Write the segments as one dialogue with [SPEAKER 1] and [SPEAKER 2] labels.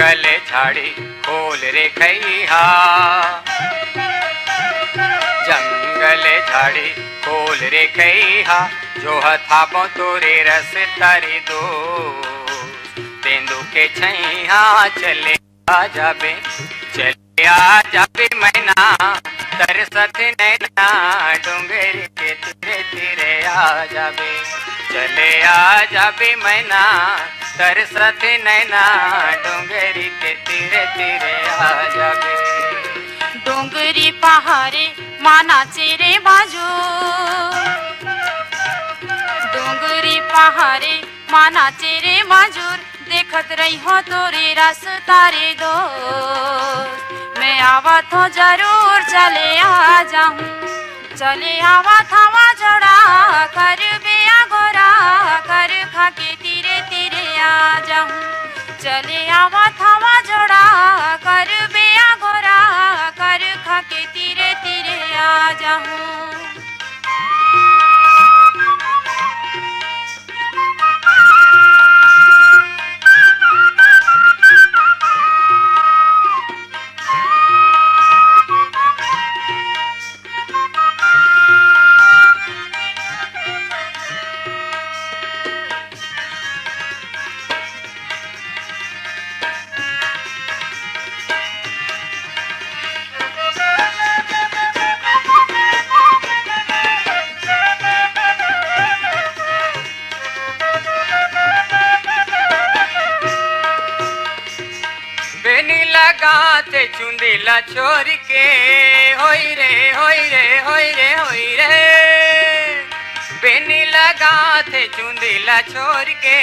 [SPEAKER 1] जंगल झाड़ी खोल रे खैहा, जंगल झाड़ी खोल रे खैहा, जो हथापो तोरे रस तारी दो, तेंदु के छैहा चले आ जाबे, चले आ जाबे मैना तरसत नैना, डोंगरी के तीरे तीरे आ जाबे, चले आ जाबे मैना तरसत नैना, डोंगरी के तीरे तीरे आ जाबे।
[SPEAKER 2] डोंगरी पहाड़े मानाचे रे बाजू, डोंगरी पहाड़े मानाचे रे बाजूर, देखत रही हो तोरे रास्ता रे दोस्त, मैं आवत हो जरूर चले आ जाऊं, चले आवत हवा जोड़ा कर बेया गोरा, कर खा के तीरे तीरे आ जाऊं, चले आवत हवा जोड़ा कर बेया गोरा, कर खा के तीरे तीरे आ जाऊं।
[SPEAKER 1] बेनी लगाते चुंदीला छोर के, होई रे होई रे होई रे होई रे, बेनी लगाते चुंदीला छोर के,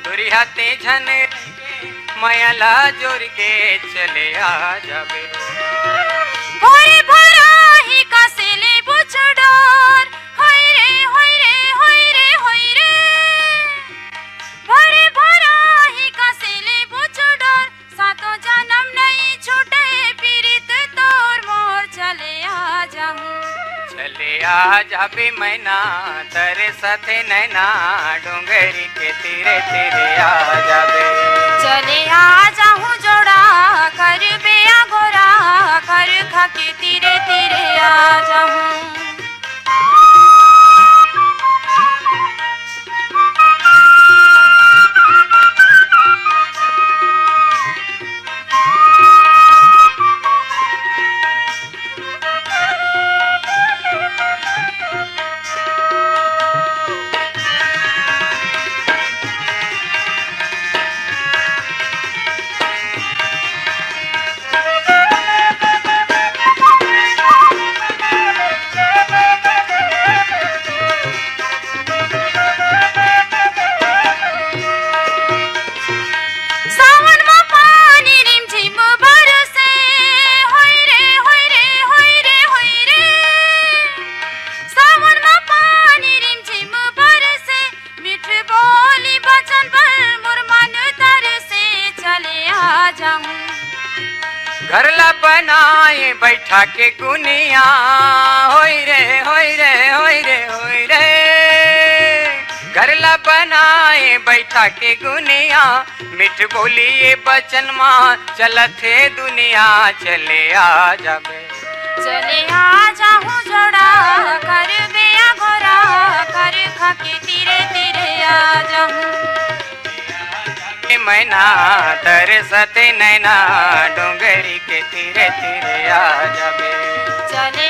[SPEAKER 1] दूरी हाथे झन मायाला जोर के, चले आ जाबे।
[SPEAKER 2] भोरे भोरा ही कासेले बुचड़ोर, होई रे होई रे होई रे होई रे, भोरे भोरा ही कासेले बुचड़ोर, सातों जन्म नहीं छूटे पीरित तोर मोर, चले आ जाऊं,
[SPEAKER 1] चले आ जाबे मैना तरसत नैना, डोंगरी के तीरे तीरे आ जाबे,
[SPEAKER 2] चले आ जाऊं जोड़ा कर बेया गोरा, कर खा के तीरे तीरे आ जाऊं।
[SPEAKER 1] घरला बनाए बैठा के गुनिया, होई रे होई रे होई रे होई रे, घरला बनाए बैठा के गुनिया, मिठ बोलिए बचन माँ चलत है दुनिया, चले आ जाबे,
[SPEAKER 2] चले आ जाऊं जोड़ा कर बेया गोरा, कर खा के तीरे तीरे आ जाऊं,
[SPEAKER 1] मैना तरसत नैना, डोंगरी के तीरे तीरे आ जाबे,
[SPEAKER 2] चले